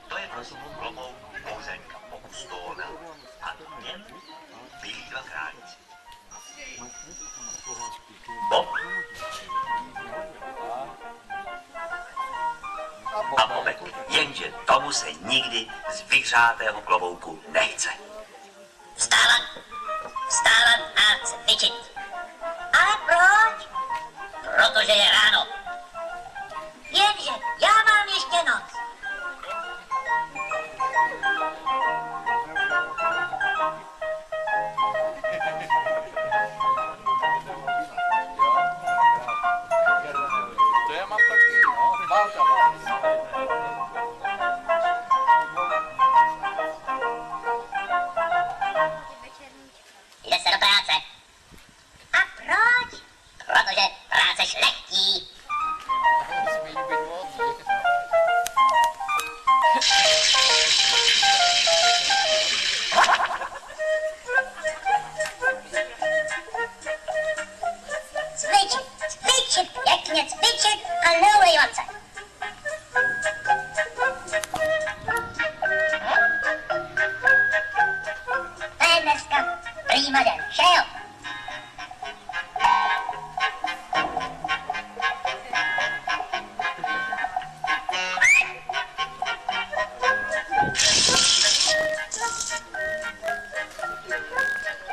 To je prosím klobouk Boženka Bohustolna a v něm byli dva králíci. Bob a Bobek, jenže tomu se nikdy z vyhřátého klobouku nechce. Vstávat a cvičit. Ale proč? Protože je ráno. Jenže já mám ještě noc. To já mám taky, no. Válka mám. Jde se do práce. A proč? Protože práce šlechtí. Smí být moc. Cvičit, pěkně cvičit a neulejvat se. To je dneska prýma den, že jo?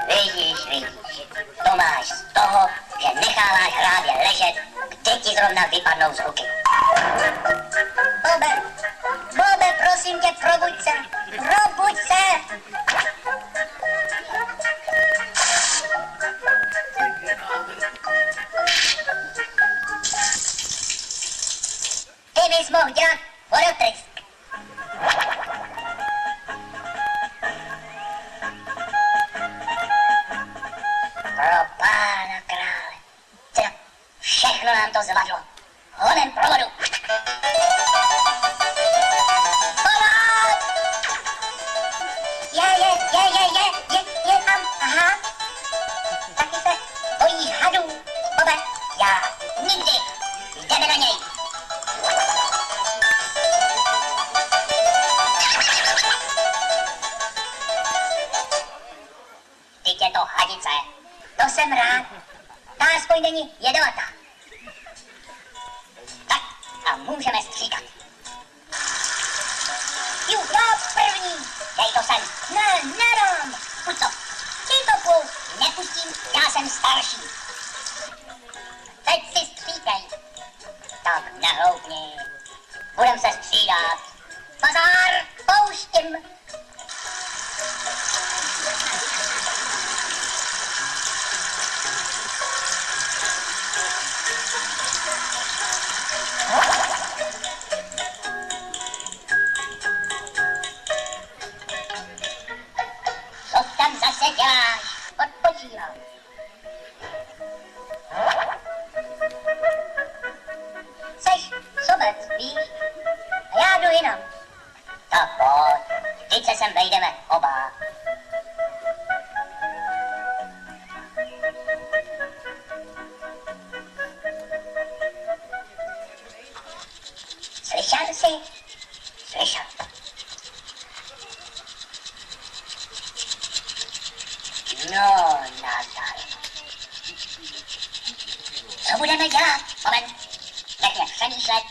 Vidíš, to máš z toho, že necháváš hrávě ležet, kde ti zrovna vypadnou z ruky. Bobe, prosím tě, probuď se, probuď se! Ty bys mohl dělat vodotrysk. Pro pána krále, teda všechno nám to zvadlo. Honem pro vodu. Pomoc! Je tam, aha. Taky se bojí hadů. Bobe, já nikdy. Jdeme na něj. Teď je to hadice. To jsem rád. Ta aspoň není jedovatá. Tak a můžeme stříkat. Já první. Dej to sem. Ne, nedám. Pojď to. Ty to půl. Nepustím, já jsem starší. Teď si stříkej. Tak nehloupni. Budem se střídat. Bazár, pouštím. Co tam zase děláš? Odpočívám. Seš sobec, víš? A já jdu jinam. Tak pojď, teď se sem vejdeme oba. Slyšel jsi? Slyšel. No, nazdar. Co budeme dělat? Moment. Nech mě přemýšlet,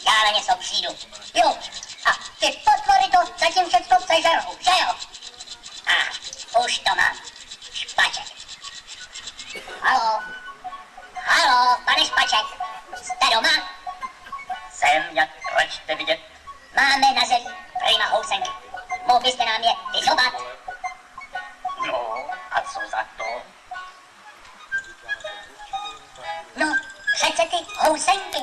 já na něco přijdu. Jo, a ty potvory to zatím všechno přežerou, že jo? A už to mám. Špaček. Halo, pane Špaček. Jste doma? Jsem, jak račte vidět. Máme na zemi prima housenky. Mohl byste nám je vyzobat? No, a co za to? No, přece ty housenky.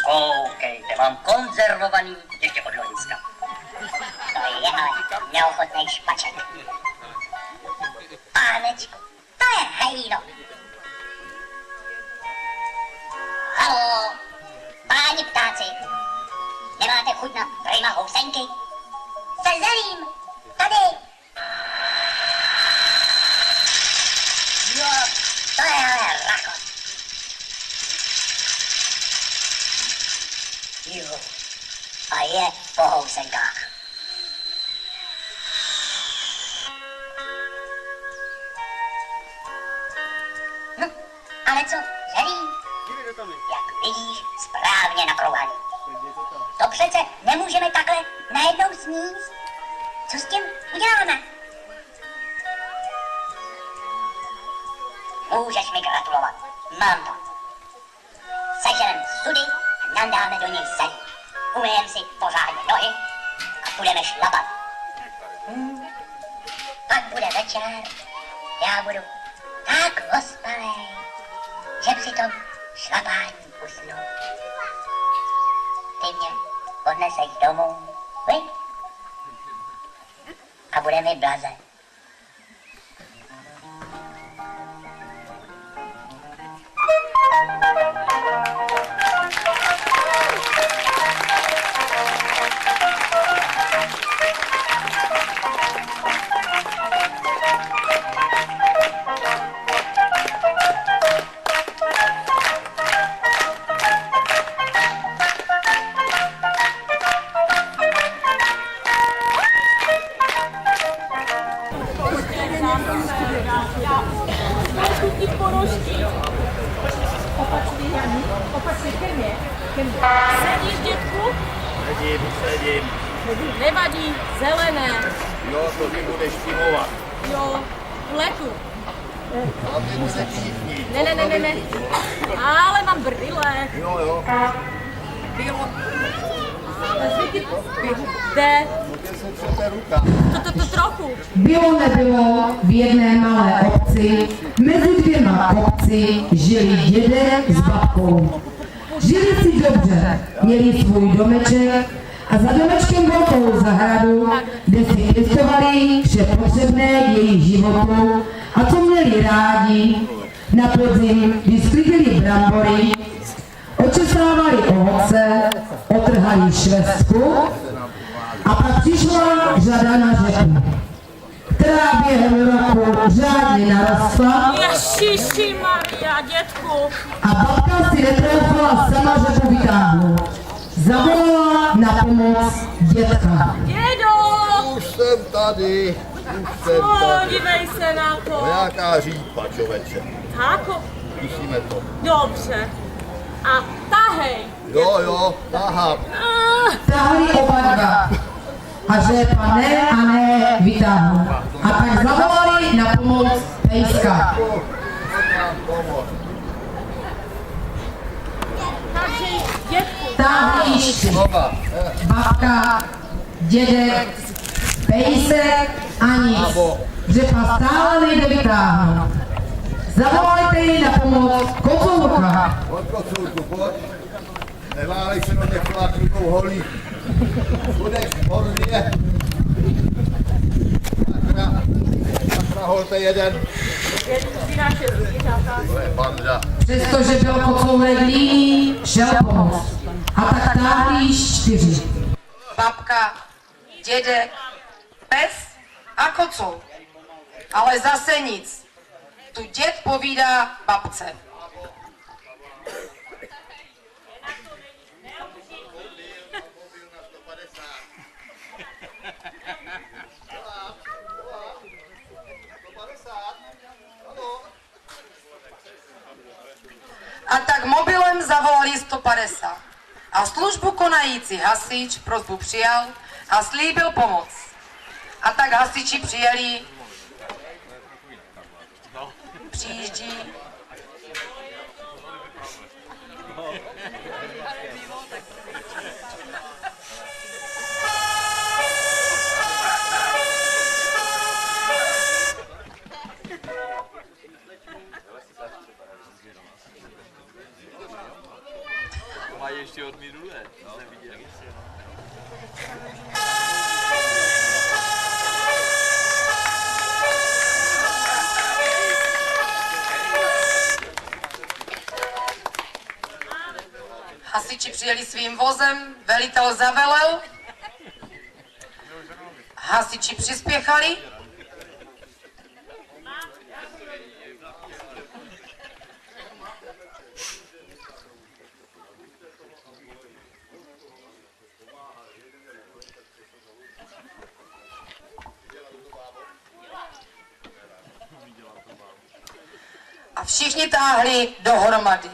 Koukejte, mám konzervovaný ještě od loňska. To je ale neochotnej Špaček. Pánečku, to je hejno. Halo, páni ptáci, nemáte chuť na prima housenky? Se zelím, tady. Jo, to je ale rakot. po housenkách. No, ale co, zelí? Jak vidíš, správně nakrouhaný. To přece nemůžeme takhle najednou sníst. Co s tím uděláme? Můžeš mi gratulovat. Mám to. Seženem sudy a nadáme do nich zelí. Umyjem si pořádně nohy a budeme šlapat. Pak bude večer, já budu tak ospalej, že při tom šlapání usnu. Ty mě odneseš domů, viď? A bude mi blaze. Sedíš, dětku? Sedím. Nevadí, zelené. Jo, to ty budeš timovat. Jo, pletu. A ty budeš jízdní. Ne. Ale mám brýle. Jo. Bylo. Jde. Kde se třete ruka? To trochu. Bylo nebylo, v jedné malé obci, mezi dvěma kopci, žili dědek s babkou. Žili si dobře, měli svůj domeček a za domečkem velkou zahradu, kde si pěstovali vše potřebné k jejich životu a co měli rádi. Na podzim vysklidili brambory, očesávali ovoce, otrhali švestku a pak přišla řada na řeku, která během roku řádně narostla Ježiši Maria, dětku. a babka si netroufala sama řepu vytáhnout. Zavolala na pomoc dětka. Dědo! Už jsem tady. Dívej se na to. No jaká řípa, čověče. Tako, Musíme to. dobře. A tahej. Jo, tahám. Ah, Táhli oba dva a řepa ne a ne vytáhnout. A tak zavolali na pomoc pejska. takže dětku. Táhli již Oba. babka, dědek, pejsek a nic. Řepa stále nejde vytáhnout. Zavolejte ji na pomoc kocourka. Pojď, kocourku, pojď. Neválej se do mě fláknutou holí. Budeš hodně. Sakra, holte jeden. To je banda. Přestože byl kocourek líný, šel pomoct. A tak táhli již 4. Babka, dědek, pes a kocour. Ale zase nic. Tu děd povídá babce. A tak mobilem zavolali 150. A službu konající hasič prosbu přijal a slíbil pomoc. A tak hasiči přijeli, přijíždí. Mají ještě od minulé, jsem viděl. Hasiči přijeli svým vozem, velitel zavelel, hasiči přispěchali, a všichni táhli dohromady.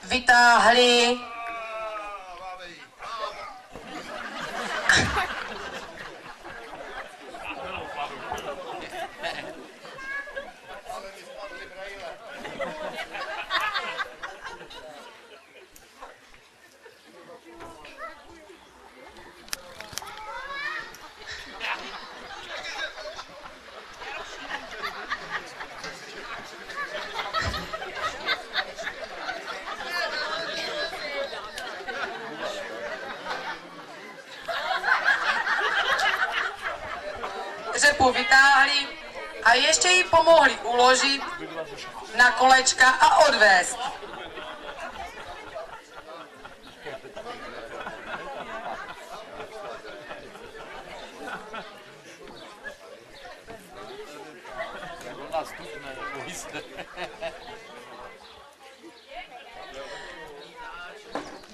Vytáhli řepu vytáhli a ještě jí pomohli uložit na kolečka a odvést.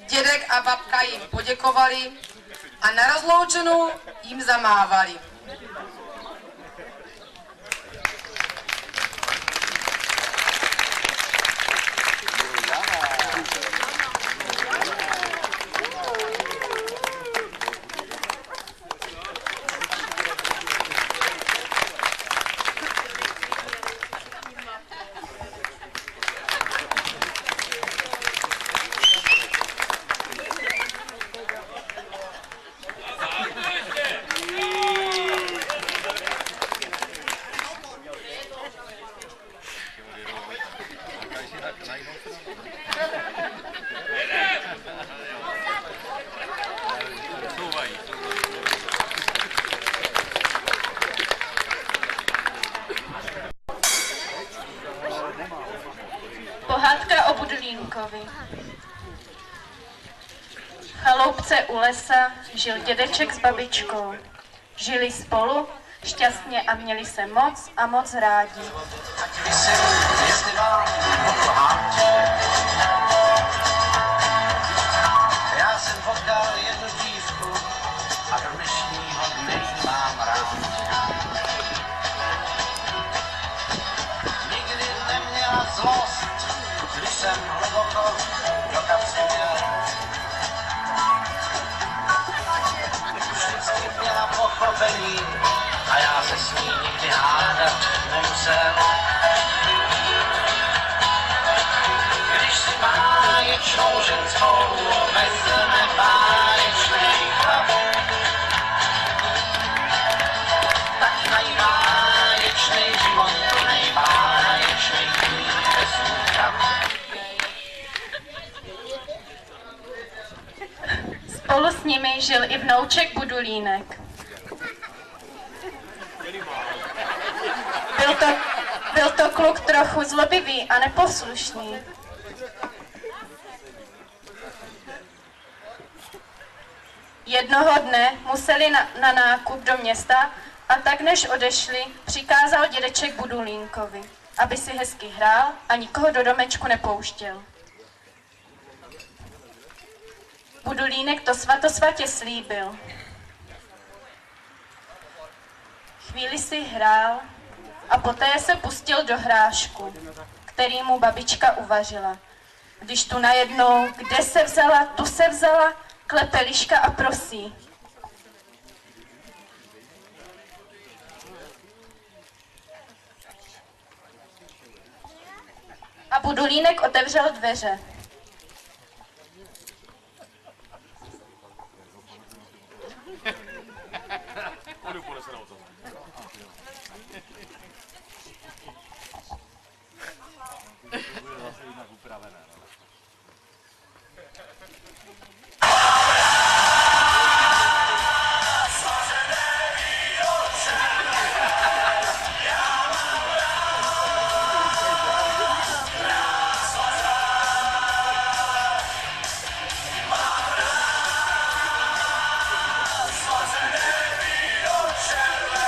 Dědek a babka jim poděkovali a na rozloučenou jim zamávali. Pohádka o Budulínkovi. V chaloupce u lesa žil dědeček s babičkou. Žili spolu šťastně a měli se moc a moc rádi. Já jsem potkal jednu dívku a do dnešního dne ji mám rád. Nikdy neměla zlost, když jsem hluboko do kapsy měl. Vždycky měla pochopení a já se s ní nikdy hádat nemusel. Když si báječnou ženskou vezme báječnej chlap, tak mají báječnej život, nejbáječnej bezúkap. Spolu s nimi žil i vnouček Budulínek. Byl to kluk trochu zlobivý a neposlušný. Jednoho dne museli na nákup do města a tak než odešli, přikázal dědeček Budulínkovi, aby si hezky hrál a nikoho do domečku nepouštěl. Budulínek to svatosvatě slíbil. Chvíli si hrál a poté se pustil do hrášku, který mu babička uvařila. Když tu najednou, kde se vzala, tu se vzala, klepe liška a prosí. A Budulínek otevřel dveře. Červené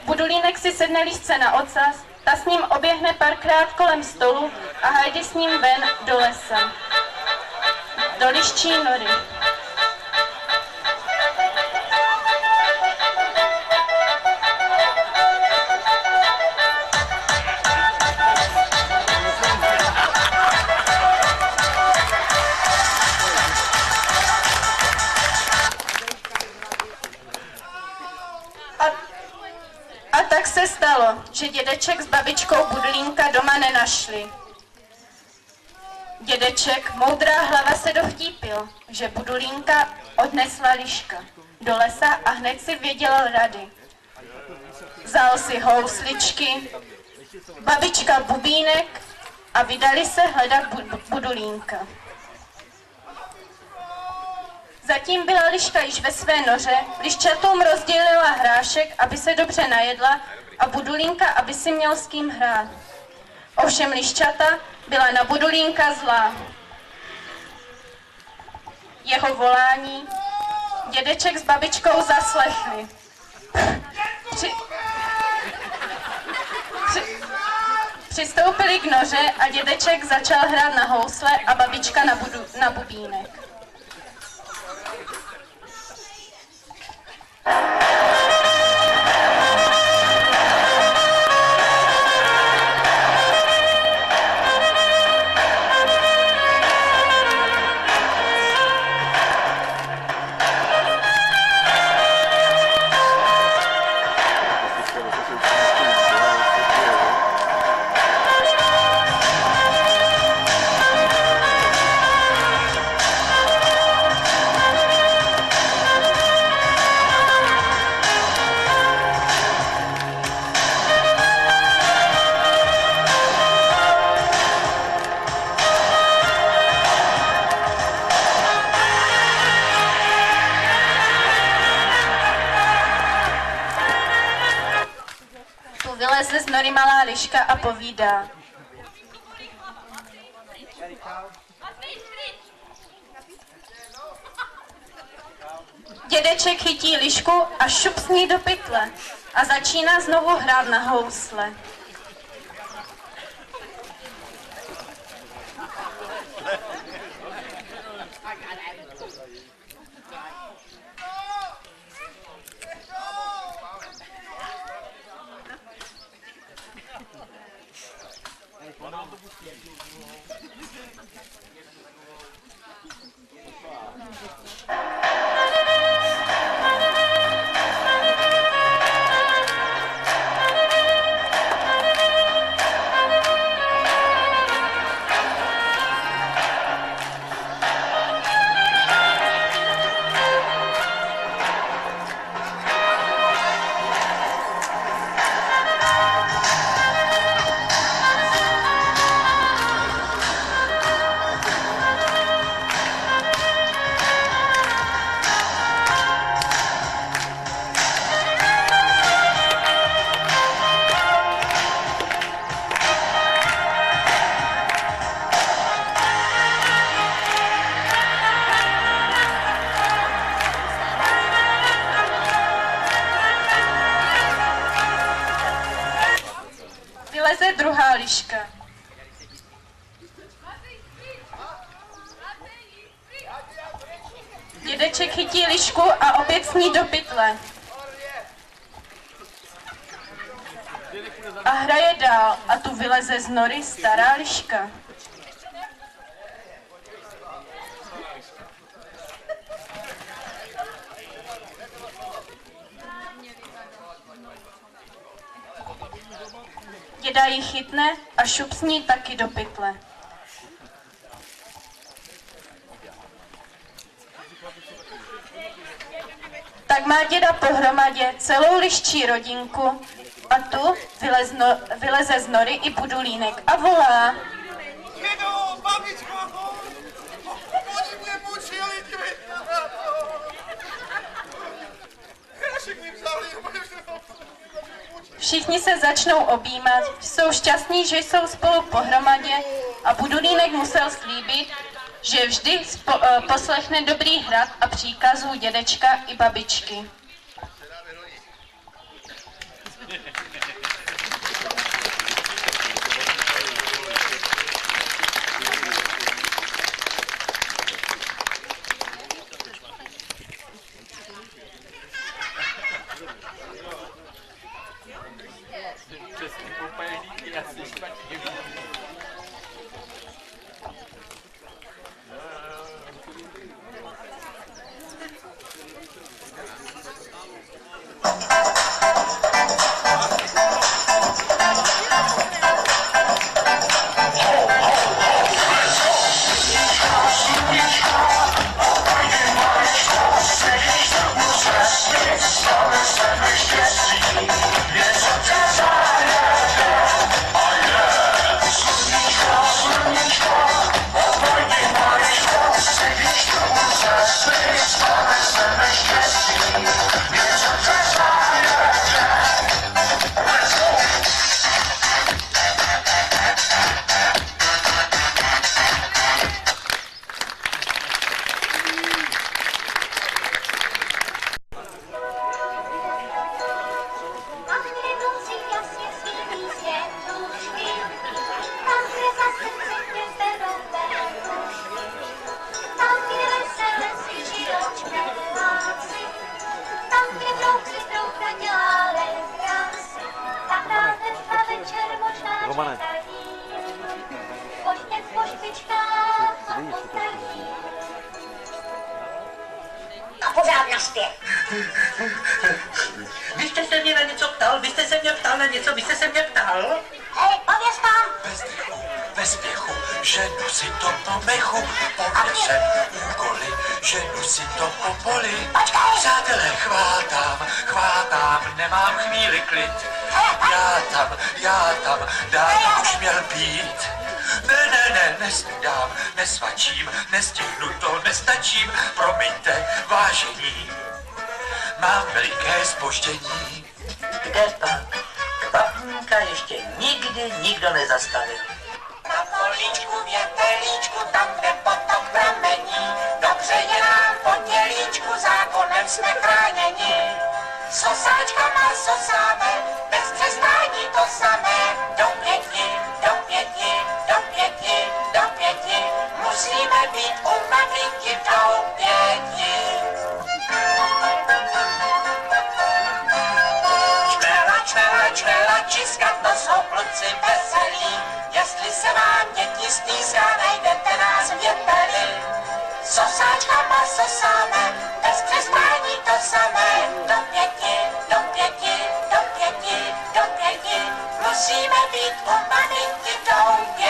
Budulínek si sedne líšce na ocas, ta s ním oběhne párkrát kolem stolu a Heidi s ním ven do lesa. Do liščí nory. A tak se stalo, že dědeček s babičkou Budulínka doma nenašli. Dědeček, moudrá hlava, se dovtípil, že Budulínka odnesla liška do lesa a hned si věděl rady. Vzal si housličky, babička bubínek a vydali se hledat Budulínka. Zatím byla liška již ve své noře, liščatům rozdělila hrášek, aby se dobře najedla, a Budulínka, aby si měl s kým hrát. Ovšem liščata byla na Budulínka zlá. Jeho volání dědeček s babičkou zaslechli. Přistoupili k noře a dědeček začal hrát na housle a babička na bubínek. Vyleze z nory malá liška a povídá. Dědeček chytí lišku a šup s ní do pytle a začíná znovu hrát na housle. Vyleze druhá liška. Dědeček chytí lišku a opět s ní do pytle. A hraje dál a tu vyleze z nory stará liška. Děda ji chytne a šup s ní taky do pytle. Tak má děda pohromadě celou liščí rodinku a tu vyleze z nory i Budulínek a volá. Dědo, babičko, oni mě mučili, hrašek mi vzali, Všichni se začnou objímat, jsou šťastní, že jsou spolu pohromadě a Budulínek musel slíbit, že vždy poslechne dobrý hrad a příkazů dědečka i babičky. Český popelník je asi špatně. A pořád na zpěv. Vy jste se mě na něco ptal? Vy jste se mě ptal na něco? Vy jste se mě ptal? Hej, pověz tam. Ve spěchu, ženu si to po mechu, pověřem úkoly, ženu si to po poli. Přátelé, chvátám, nemám chvíli klid. Já tam, dávno už měl být. Ne, nesmídám, nesvačím, nestihnu to, nestačím, promiňte, vážení. Mám veliké zpoždění. Kde pak? Kvapníka ještě nikdy nikdo nezastavil. Na políčku, větelíčku, tam, kde potom pramení, dobře je nám pondělíčku, zákonem jsme chráněni. Sosáčkama sosáme, bez přestání to samé, do pěti, musíme být u maminky do 5. Čvela, čiskat, to jsou kluci veselí. Jestli se vám děti stýská, najdete nás v věteli. Sosáčkama sosáme, bez přestání to samé. Do 5, musíme být u maminky do 5.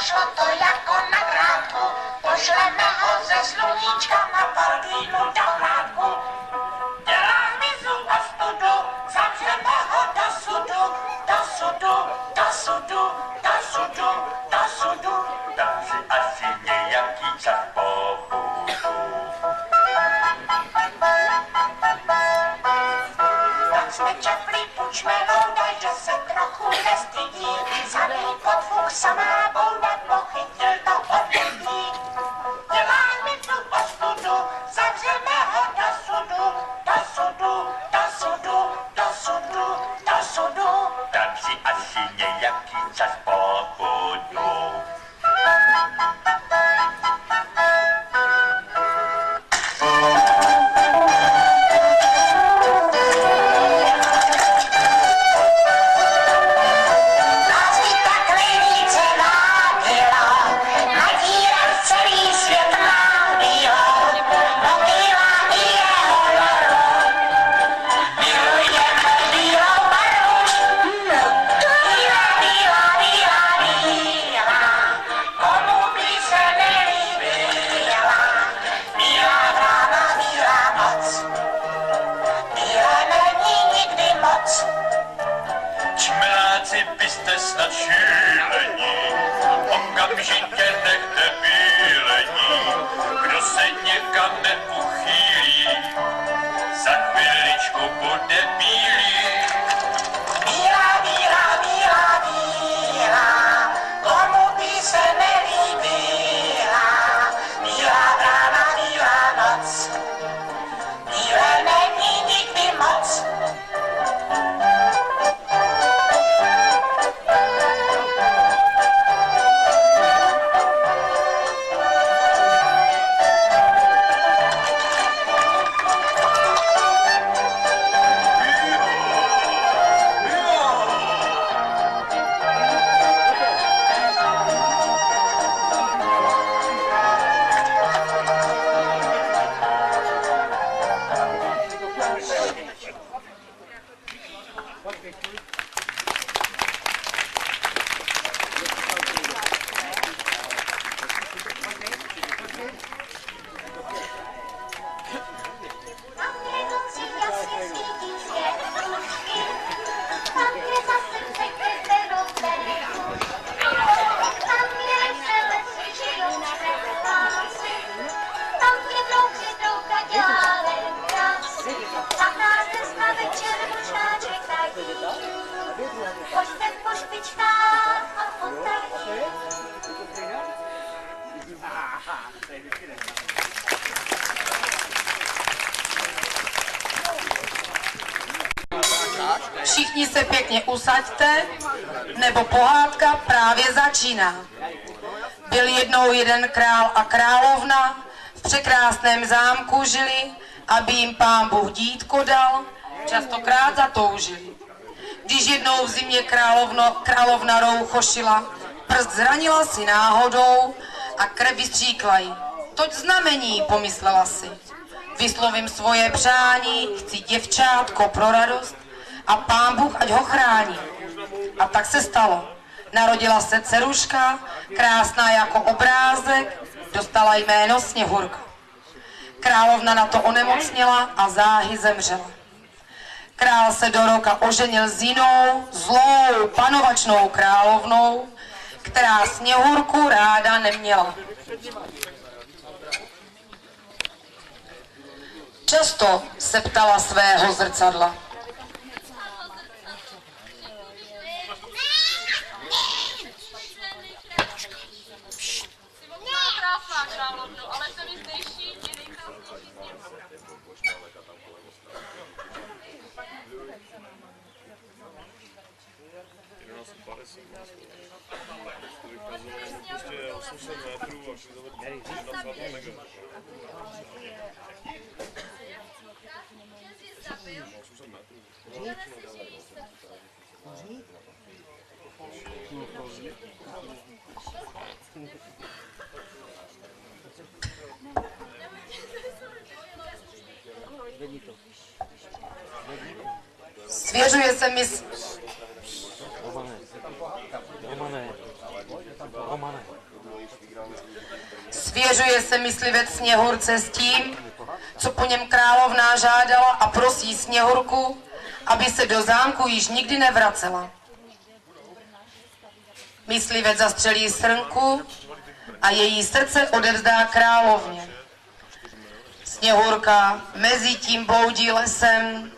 Šlo to jako na drátku, pošleme ho ze sluníčka na Baldínu do hrádku. Dělá mizu a studu, zavřeme ho do sudu. Tam si asi nějaký čas pobudu. Tam jsme čapli pučmenou, daj, že se trochu nestydí. Samý podfuk, samá bouda, pochytil to odvětví. Dělá mizu a studu, zavřeme ho do sudu. Tam si asi nějaký čas pobudu. Čmeláci, byste snad šílení, okamžitě nechte bílení, kdo se někam neuchýlí, za chviličku bude bílý. Všichni se pěkně usaďte, nebo pohádka právě začíná. Byl jednou jeden král a královna, v překrásném zámku žili, aby jim Pán Bůh dítko dal, častokrát zatoužili. Když jednou v zimě královna rouchošila, prst zranila si náhodou a krev vystříkla jí. Toť znamení, pomyslela si. Vyslovím svoje přání, chci děvčátko pro radost a Pán Bůh ať ho chrání. A tak se stalo. Narodila se dceruška, krásná jako obrázek, dostala jméno Sněhurka. Královna na to onemocněla a záhy zemřela. Král se do roka oženil s jinou, zlou, panovačnou královnou, která Sněhurku ráda neměla. Často se ptala svého zrcadla. Krásná královno, ale to mi zdejší je nejkrásnější Svěřuje se mi... Svěřuje se myslivec Sněhurce s tím, co po něm královna žádala a prosí Sněhurku, aby se do zámku již nikdy nevracela. Myslivec zastřelí srnku a její srdce odevzdá královně. Sněhurka mezi tím bloudí lesem,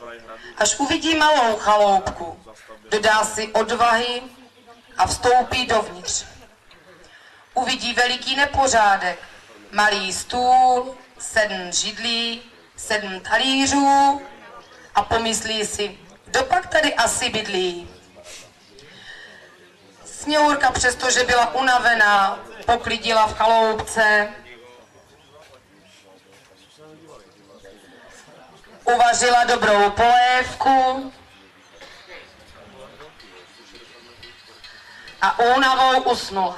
až uvidí malou chaloupku, dodá si odvahy a vstoupí dovnitř. Uvidí veliký nepořádek, malý stůl, 7 židlí, 7 talířů a pomyslí si, kdo pak tady asi bydlí. Sněhurka, přestože byla unavená, poklidila v chaloupce, uvařila dobrou polévku a únavou usnula.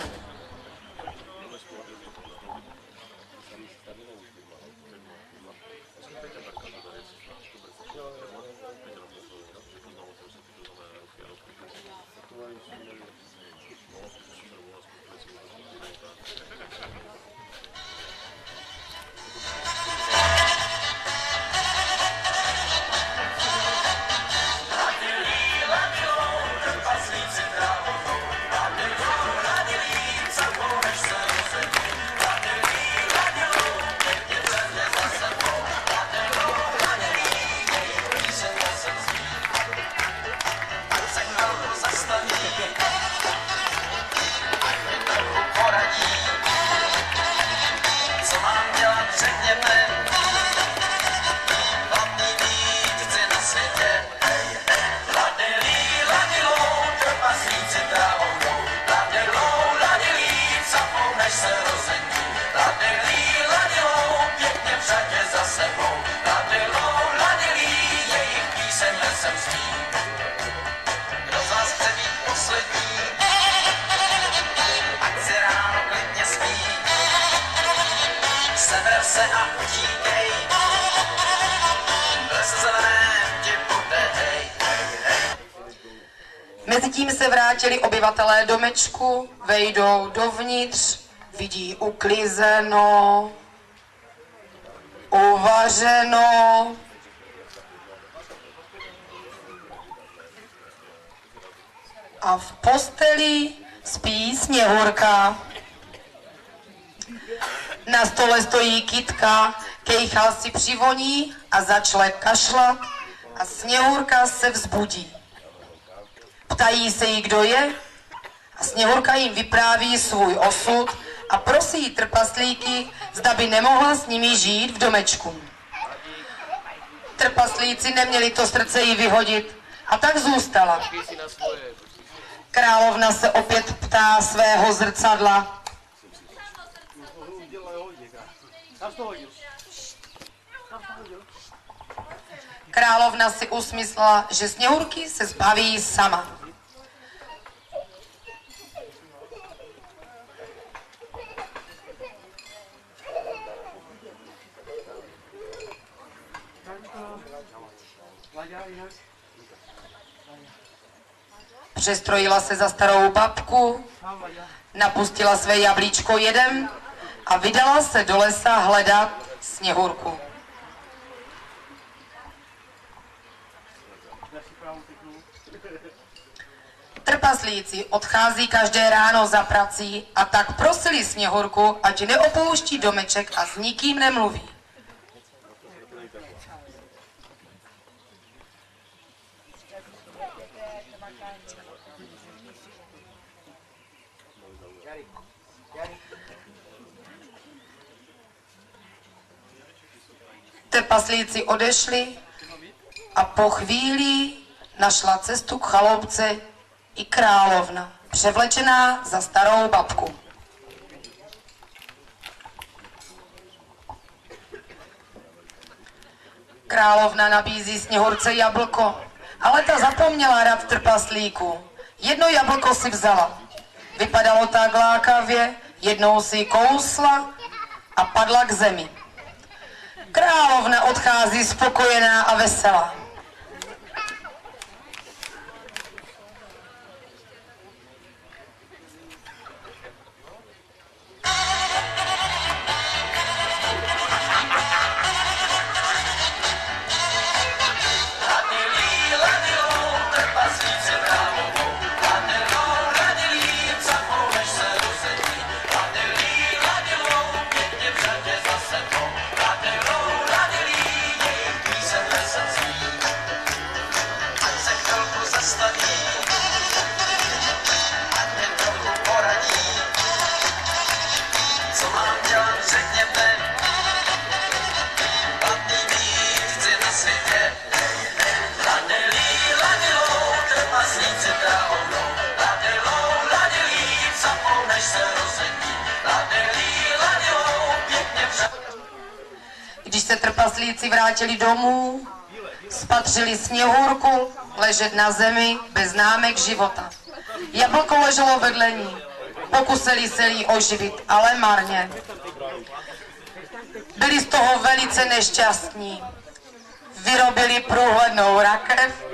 Mezitím se vrátili obyvatelé domečku, vejdou dovnitř, vidí uklizeno, uvařeno. A v posteli spí Sněhurka. Na stole stojí kytka, kejchal si přivoní a začne kašlat a Sněhurka se vzbudí. Ptají se jí, kdo je, a Sněhurka jim vypráví svůj osud a prosí trpaslíky, zda by nemohla s nimi žít v domečku. Trpaslíci neměli to srdce jí vyhodit, A tak zůstala. Královna se opět ptá svého zrcadla. Královna si usmyslela, že Sněhurky se zbaví sama. Přestrojila se za starou babku, napustila své jablíčko jedem a vydala se do lesa hledat Sněhurku. Trpaslíci odchází každé ráno za prací a tak prosili Sněhurku, ať neopouští domeček a s nikým nemluví. Trpaslíci odešli a po chvíli našla cestu k chaloupce i královna, převlečená za starou babku. Královna nabízí Sněhurce jablko, ale ta zapomněla rad trpaslíků. Jedno jablko si vzala. Vypadalo tak lákavě, jednou si kousla a padla k zemi. Královna odchází spokojená a veselá. Když se trpaslíci vrátili domů, spatřili Sněhurku ležet na zemi bez známek života. Jablko leželo vedle ní. Pokusili se jí oživit, ale marně. Byli z toho velice nešťastní. Vyrobili průhlednou rakev,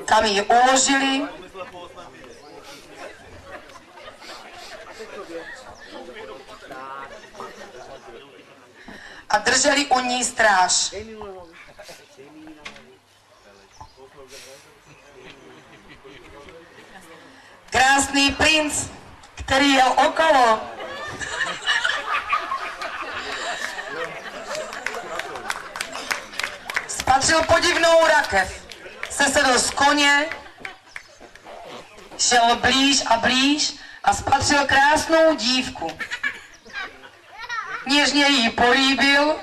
kam ji uložili a drželi u ní stráž. Krásný princ, který jel okolo, spatřil podivnou rakev, sesedl z koně, šel blíž a blíž a spatřil krásnou dívku. Něžně jí políbil,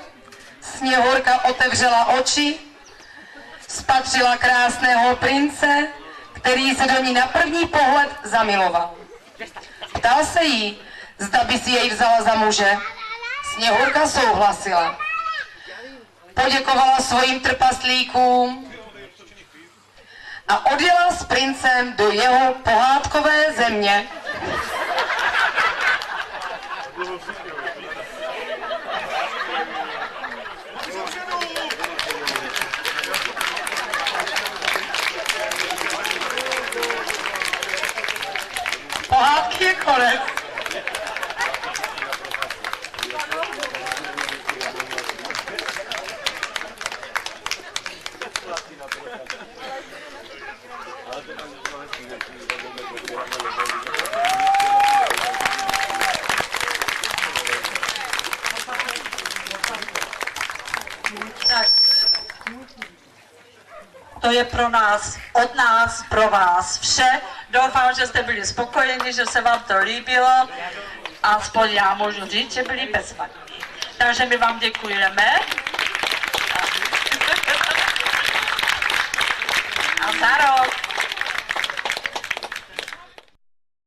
Sněhurka otevřela oči, spatřila krásného prince, který se do ní na první pohled zamiloval. Ptal se jí, zda by si jej vzala za muže. Sněhurka souhlasila. Poděkovala svým trpaslíkům a odjela s princem do jeho pohádkové země. Pohádky je konec. Tak. To je pro nás, od nás, pro vás vše. Doufám, že jste byli spokojeni, že se vám to líbilo. Aspoň já můžu říct, že byli bezvadní. Takže my vám děkujeme.